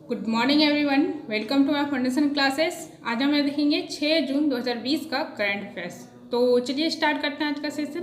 Good morning everyone, welcome to my foundation classes. आज हम देखेंगे 6 जून 2020 का करंट अफेयर्स। तो चलिए स्टार्ट करते हैं आज का सेशन।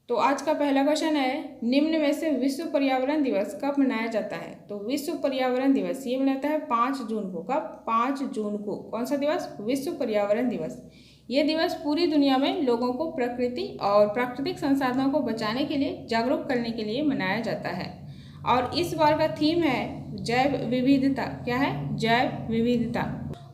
तो आज का पहला क्वेश्चन है, निम्न में से विश्व पर्यावरण दिवस कब मनाया जाता है? तो विश्व पर्यावरण दिवस ये मनाता है 5 जून को। कब? 5 जून को। कौन सा दिवस? विश्व पर्यावरण दिवस। ये दिवस पूरी दुनिया में लोगों को प्रकृति और प्राकृतिक संसाधनों को बचाने के लिए जागरूक करने के लिए मनाया जाता है। और इस बार का थीम है जैव विविधता। क्या है? जैव विविधता।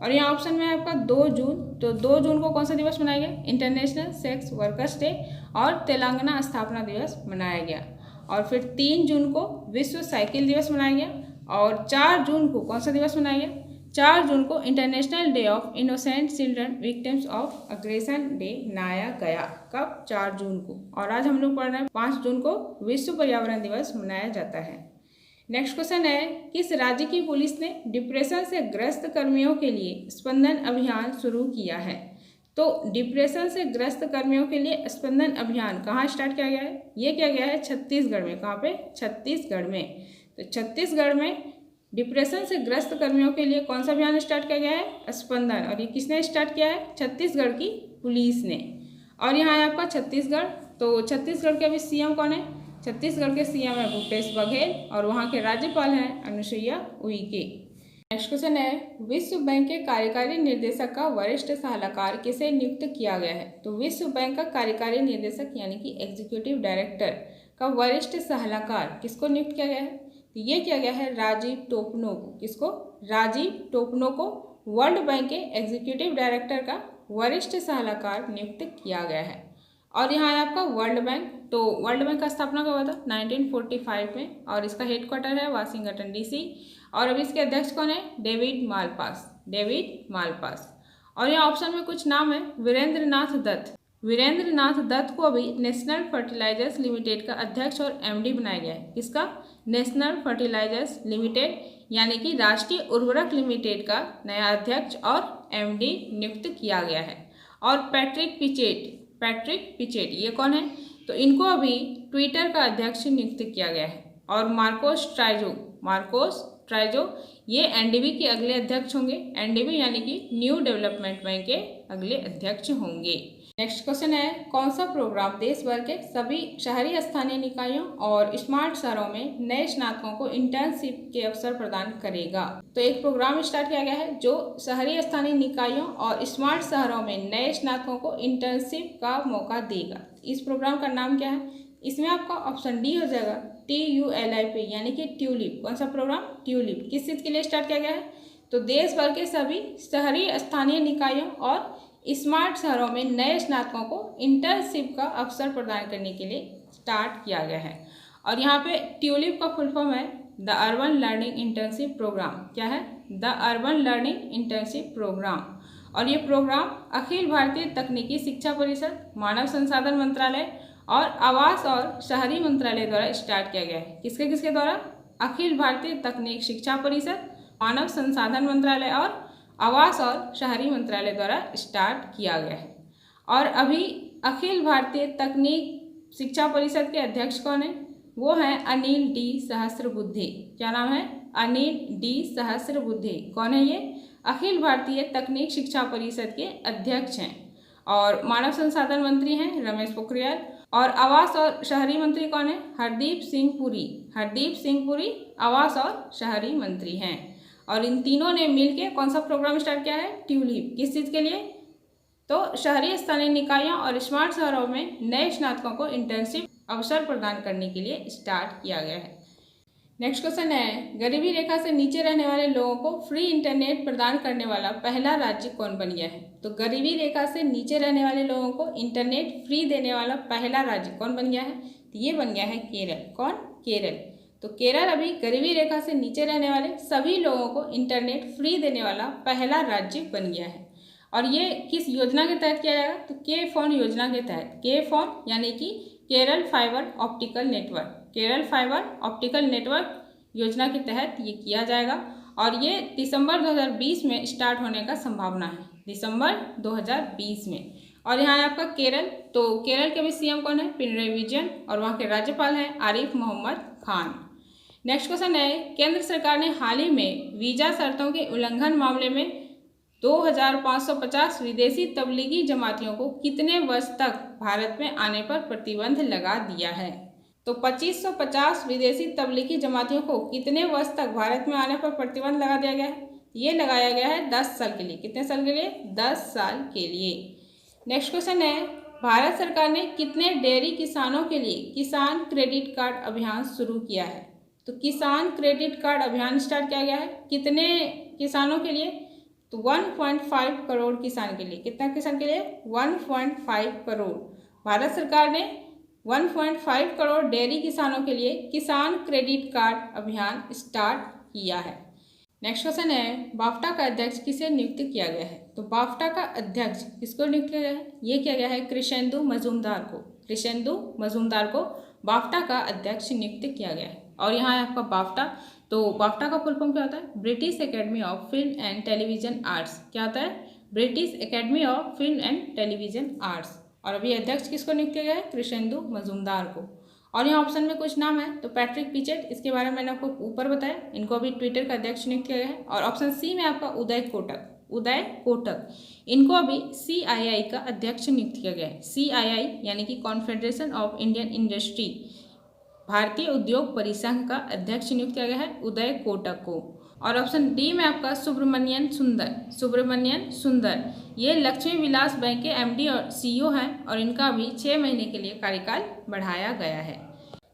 और यहाँ ऑप्शन में है आपका 2 जून। तो 2 जून को कौन सा दिवस मनाया गया? इंटरनेशनल सेक्स वर्कर्स डे और तेलंगाना स्थापना दिवस मनाया गया। और फिर 3 जून को विश्व साइकिल दिवस मनाया गया। और 4 जून को कौन सा दिवस मनाया गया? 4 जून को international day of innocent children victims of aggression day मनाया गया। कब? 4 जून को। और आज हम लोग पढ़ रहे हैं 5 जून को विश्व पर्यावरण दिवस मनाया जाता है। नेक्स्ट क्वेश्चन है, किस राज्य की पुलिस ने डिप्रेशन से ग्रस्त कर्मियों के लिए स्पंदन अभियान शुरू किया है? तो डिप्रेशन से ग्रस्त कर्मियों के लिए स्पंदन अभियान कहाँ स्टार्ट किया गया है? ये किया गया है छत्तीसगढ़ में। कहाँ पे? छत्तीसगढ़ में। तो छत्तीसगढ़ में डिप्रेशन से ग्रस्त कर्मियों के लिए कौन सा अभियान स्टार्ट किया गया है? स्पंदन। और ये किसने स्टार्ट किया है? छत्तीसगढ़ की पुलिस ने। और यहाँ है आपका छत्तीसगढ़। तो छत्तीसगढ़ के अभी सीएम कौन है? छत्तीसगढ़ के सीएम है भूपेश बघेल और वहाँ के राज्यपाल हैं अनुसुईया उइके। नेक्स्ट क्वेश्चन है, विश्व बैंक के कार्यकारी निर्देशक का वरिष्ठ सलाहकार किसे नियुक्त किया गया है? तो विश्व बैंक का कार्यकारी निर्देशक यानी कि एग्जीक्यूटिव डायरेक्टर का वरिष्ठ सलाहकार किसको नियुक्त किया गया है? तो ये किया गया है राजीव टोपनो को। किसको? राजीव टोपनो को वर्ल्ड बैंक के एग्जीक्यूटिव डायरेक्टर का वरिष्ठ सलाहकार नियुक्त किया गया है। और यहाँ है आपका वर्ल्ड बैंक। तो वर्ल्ड बैंक का स्थापना कब हुआ था? 1945 में। और इसका हेडक्वार्टर है वाशिंगटन डीसी। और अभी इसके अध्यक्ष कौन है? David Malpass. David Malpass. और यहाँ ऑप्शन में कुछ नाम है, वीरेंद्र नाथ दत्त। वीरेंद्र नाथ दत्त को अभी नेशनल फर्टिलाइजर्स लिमिटेड का अध्यक्ष और एमडी बनाया गया है। किसका? नेशनल फर्टिलाइजर्स लिमिटेड यानी कि राष्ट्रीय उर्वरक लिमिटेड का नया अध्यक्ष और एमडी नियुक्त किया गया है। और पैट्रिक पिचेट ये कौन है? तो इनको अभी ट्विटर का अध्यक्ष नियुक्त किया गया है। और मार्कोस ट्राइजो ये एनडीबी के अगले अध्यक्ष होंगे। एनडीबी यानी कि न्यू डेवलपमेंट बैंक के अगले अध्यक्ष होंगे। नेक्स्ट क्वेश्चन है, कौन सा प्रोग्राम देश भर के सभी शहरी स्थानीय निकायों और स्मार्ट शहरों में नए स्नातकों को इंटर्नशिप के अवसर प्रदान करेगा? तो एक प्रोग्राम स्टार्ट किया गया है जो शहरी स्थानीय निकायों और स्मार्ट शहरों में नए स्नातकों को इंटर्नशिप का मौका देगा। इस प्रोग्राम का नाम क्या है? इसमें आपका ऑप्शन डी हो जाएगा TULIP यानी कि ट्यूलिप। कौन सा प्रोग्राम? ट्यूलिप। किस चीज़ के लिए स्टार्ट किया गया है? तो देश भर के सभी शहरी स्थानीय निकायों और स्मार्ट शहरों में नए स्नातकों को इंटर्नशिप का अवसर प्रदान करने के लिए स्टार्ट किया गया है। और यहाँ पे ट्यूलिप का फुल फॉर्म है the urban learning internship programme. क्या है? The urban learning internship programme. और ये प्रोग्राम अखिल भारतीय तकनीकी शिक्षा परिषद, मानव संसाधन मंत्रालय और आवास और शहरी मंत्रालय द्वारा स्टार्ट किया गया है। किसके किसके द्वारा? अखिल भारतीय तकनीक शिक्षा परिषद, मानव संसाधन मंत्रालय और आवास और शहरी मंत्रालय द्वारा स्टार्ट किया गया है। और अभी अखिल भारतीय तकनीक शिक्षा परिषद के अध्यक्ष कौन है? वो हैं अनिल डी सहस्त्रबुद्धे। क्या नाम है? अनिल डी सहस्त्रबुद्धे। कौन है ये? अखिल भारतीय तकनीक शिक्षा परिषद के अध्यक्ष हैं। और मानव संसाधन मंत्री हैं रमेश पोखरियाल। और आवास और शहरी मंत्री कौन है? हरदीप सिंह पुरी आवास और शहरी मंत्री हैं। और इन तीनों ने मिलकर कौन सा प्रोग्राम स्टार्ट किया है? ट्यूलिप। किस चीज़ के लिए? तो शहरी स्थानीय निकायों और स्मार्ट शहरों में नए स्नातकों को इंटर्नशिप अवसर प्रदान करने के लिए स्टार्ट किया गया है। नेक्स्ट क्वेश्चन है, गरीबी रेखा से नीचे रहने वाले लोगों को फ्री इंटरनेट प्रदान करने वाला पहला राज्य कौन बन गया है? तो गरीबी रेखा से नीचे रहने वाले लोगों को इंटरनेट फ्री देने वाला पहला राज्य कौन बन गया है? तो ये बन गया है केरल। कौन? केरल। तो केरल अभी गरीबी रेखा से नीचे रहने वाले सभी लोगों को इंटरनेट फ्री देने वाला पहला राज्य बन गया है। और ये किस योजना के तहत किया जाएगा? तो के फोन योजना के तहत। के फोन यानी कि Kerala fibre optical network. Kerala fibre optical network योजना के तहत ये किया जाएगा। और ये दिसंबर 2020 में स्टार्ट होने का संभावना है। दिसंबर 2020 में। और यहाँ है आपका केरल। तो केरल के भी सीएम कौन है? पिनराई विजयन। और वहाँ के राज्यपाल हैं आरिफ मोहम्मद खान। नेक्स्ट क्वेश्चन है, केंद्र सरकार ने हाल ही में वीजा शर्तों के उल्लंघन मामले में 2550 विदेशी तबलीगी जमातियों को कितने वर्ष तक भारत में आने पर प्रतिबंध लगा दिया है? तो 2550 विदेशी तबलीगी जमातियों को कितने वर्ष तक भारत में आने पर प्रतिबंध लगा दिया गया है? ये लगाया गया है 10 साल के लिए। कितने साल के लिए? 10 साल के लिए। नेक्स्ट क्वेश्चन है, भारत सरकार ने कितने डेयरी किसानों के लिए किसान क्रेडिट कार्ड अभियान शुरू किया है? तो किसान क्रेडिट कार्ड अभियान स्टार्ट किया गया है कितने किसानों के लिए? तो 1.5 करोड़ किसान के लिए। कितना किसान के लिए? 1.5 करोड़। भारत सरकार ने 1.5 करोड़ डेयरी किसानों के लिए किसान क्रेडिट कार्ड अभियान स्टार्ट किया है। नेक्स्ट क्वेश्चन है, बाफ्टा का अध्यक्ष किसे नियुक्त किया गया है? तो बाफ्टा का अध्यक्ष किसको नियुक्त किया गया है? ये किया गया है कृष्णेंदु मजूमदार को। कृष्णेंदु मजूमदार को बाफ्टा का अध्यक्ष नियुक्त किया गया है। और यहाँ है आपका बाफ्टा। तो बाफ्टा का फुल फॉर्म क्या होता है? British academy of film and television arts. क्या होता है? British academy of film and television arts. और अभी अध्यक्ष किसको नियुक्त किया गया है? कृष्णेंदु मजूमदार को। और यहाँ ऑप्शन में कुछ नाम है, तो पैट्रिक पिचेट, इसके बारे में मैंने आपको ऊपर बताया, इनको अभी ट्विटर का अध्यक्ष नियुक्त किया गया है। और ऑप्शन सी में आपका उदय कोटक, इनको अभी CII का अध्यक्ष नियुक्त किया गया है। CII यानी कि कॉन्फेडरेशन ऑफ इंडियन इंडस्ट्री, भारतीय उद्योग परिसंघ का अध्यक्ष नियुक्त किया गया है उदय कोटक को। और ऑप्शन डी में आपका सुब्रमण्यन सुंदर, ये लक्ष्मी विलास बैंक के MD और CEO हैं और इनका भी 6 महीने के लिए कार्यकाल बढ़ाया गया है।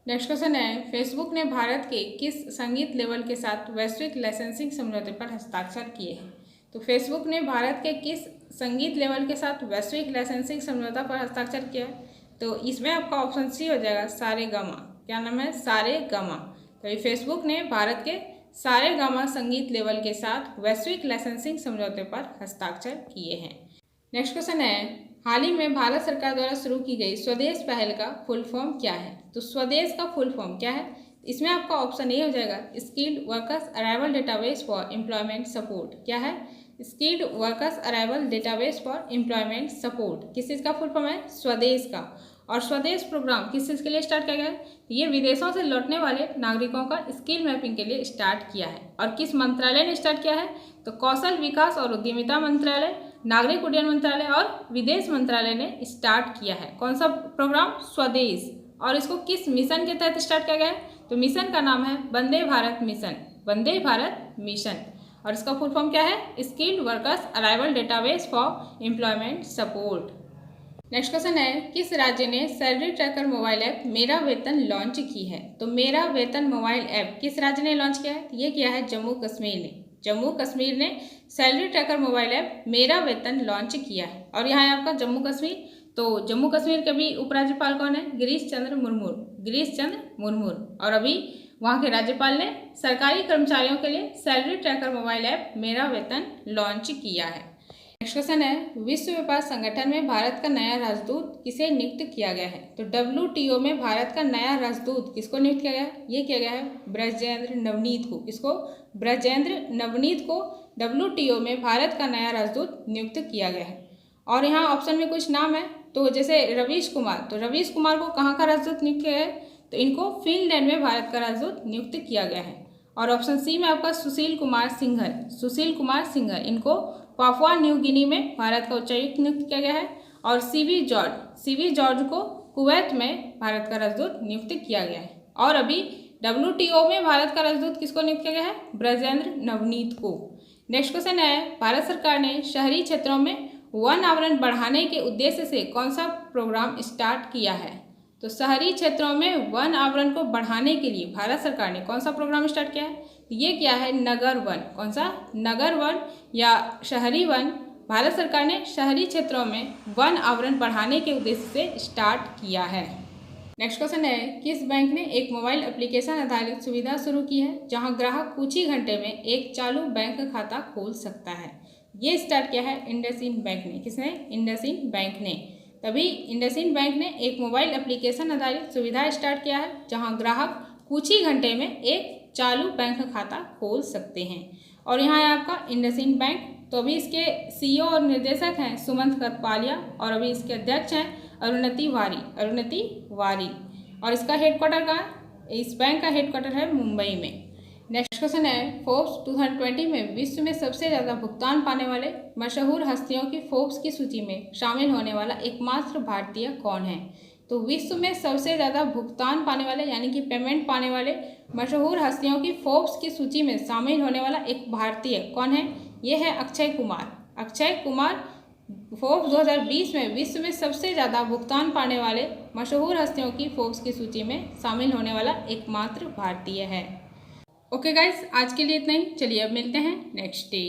नेक्स्ट क्वेश्चन है, फेसबुक ने भारत के किस संगीत लेबल के साथ वैश्विक लाइसेंसिंग समझौते पर हस्ताक्षर किए हैं? तो फेसबुक ने भारत के किस संगीत लेबल के साथ वैश्विक लाइसेंसिंग समझौता पर हस्ताक्षर किया है? तो इसमें आपका ऑप्शन सी हो जाएगा सारेगामा। क्या नाम है? सारेगामा। तो ये फेसबुक ने भारत के सारेगामा संगीत लेबल के साथ वैश्विक लाइसेंसिंग समझौते पर हस्ताक्षर किए हैं। नेक्स्ट क्वेश्चन है, हाल ही में भारत सरकार द्वारा शुरू की गई स्वदेश पहल का फुल फॉर्म क्या है? तो स्वदेश का फुल फॉर्म क्या है? इसमें आपका ऑप्शन ए हो जाएगा skilled workers arrival database for employment support. क्या है? Skilled workers arrival database for employment support. किस चीज़ का फुल फॉर्म है? स्वदेश का। और स्वदेश प्रोग्राम किस चीज़ के लिए स्टार्ट किया गया है? ये विदेशों से लौटने वाले नागरिकों का स्किल मैपिंग के लिए स्टार्ट किया है। और किस मंत्रालय ने स्टार्ट किया है? तो कौशल विकास और उद्यमिता मंत्रालय, नागरिक उड्डयन मंत्रालय और विदेश मंत्रालय ने स्टार्ट किया है। कौन सा प्रोग्राम? स्वदेश। और इसको किस मिशन के तहत स्टार्ट किया गया है? तो मिशन का नाम है वंदे भारत मिशन। और इसका फुल फॉर्म क्या है? Skilled workers arrival database for employment support. Next question है, किस राज्य ने सैलरी ट्रैकर मोबाइल ऐप मेरा वेतन लॉन्च की है? तो मेरा वेतन मोबाइल ऐप किस राज्य ने लॉन्च किया है? ये किया है जम्मू कश्मीर ने। जम्मू कश्मीर ने सैलरी ट्रैकर मोबाइल ऐप मेरा वेतन लॉन्च किया है। और यहाँ है आपका जम्मू कश्मीर। तो जम्मू कश्मीर के भी उपराज्यपाल कौन है? गिरीश चंद्र मुर्मू। और अभी वहाँ के राज्यपाल ने सरकारी कर्मचारियों के लिए सैलरी ट्रैकर मोबाइल ऐप मेरा वेतन लॉन्च किया है। नेक्स्ट क्वेश्चन है, विश्व व्यापार संगठन में भारत का नया राजदूत किसे नियुक्त किया गया है? तो WTO में भारत का नया राजदूत किसको नियुक्त किया गया है? ये किया गया है ब्रजेंद्र नवनीत को। किसको? ब्रजेंद्र नवनीत को WTO में भारत का नया राजदूत नियुक्त किया गया है। और यहाँ ऑप्शन में कुछ नाम है, तो जैसे रवीश कुमार, तो रवीश कुमार को कहाँ का राजदूत नियुक्त किया है? तो इनको फिनलैंड में भारत का राजदूत नियुक्त किया गया है। और ऑप्शन सी में आपका सुशील कुमार सिंघल, इनको पापुआ न्यू गिनी में भारत का उच्चायुक्त नियुक्त किया गया है। और सीवी जॉर्ज को कुवैत में भारत का राजदूत नियुक्त किया गया है। और अभी WTO में भारत का राजदूत किसको नियुक्त किया गया है? ब्रजेंद्र नवनीत को। नेक्स्ट क्वेश्चन है, भारत सरकार ने शहरी क्षेत्रों में वन आवरण बढ़ाने के उद्देश्य से कौन सा प्रोग्राम स्टार्ट किया है? तो शहरी क्षेत्रों में वन आवरण को बढ़ाने के लिए भारत सरकार ने कौन सा प्रोग्राम स्टार्ट किया है? ये क्या है? नगर वन। कौन सा? नगर वन या शहरी वन। भारत सरकार ने शहरी क्षेत्रों में वन आवरण बढ़ाने के उद्देश्य से स्टार्ट किया है। नेक्स्ट क्वेश्चन है, किस बैंक ने एक मोबाइल एप्लीकेशन आधारित सुविधा शुरू की है जहां ग्राहक कुछ ही घंटे में एक चालू बैंक खाता खोल सकता है? ये स्टार्ट किया है इंडसइंड बैंक ने। किसने? इंडसइंड बैंक ने। तभी इंडसइंड बैंक ने एक मोबाइल एप्लीकेशन आधारित सुविधा स्टार्ट किया है जहां ग्राहक कुछ ही घंटे में एक चालू बैंक खाता खोल सकते हैं। और यहाँ है आपका इंडसइंड बैंक। तो अभी इसके CEO और निर्देशक हैं सुमंत कथपालिया और अभी इसके अध्यक्ष हैं अरुणति वारी। और इसका हेडक्वार्टर कहाँ है? इस बैंक का हेडक्वार्टर है मुंबई में। नेक्स्ट क्वेश्चन है, फोर्ब्स 2020 में विश्व में सबसे ज़्यादा भुगतान पाने वाले मशहूर हस्तियों की फोर्ब्स की सूची में शामिल होने वाला एकमात्र भारतीय कौन है? तो विश्व में सबसे ज़्यादा भुगतान पाने वाले यानी कि पेमेंट पाने वाले मशहूर हस्तियों की फोर्ब्स की सूची में शामिल होने वाला एक भारतीय कौन है? ये है अक्षय कुमार। अक्षय कुमार फोर्ब्स 2020 में विश्व में सबसे ज़्यादा भुगतान पाने वाले मशहूर हस्तियों की फोर्ब्स की सूची में शामिल होने वाला एकमात्र भारतीय है। ओके गाइस, आज के लिए इतना ही। चलिए अब मिलते हैं नेक्स्ट डे।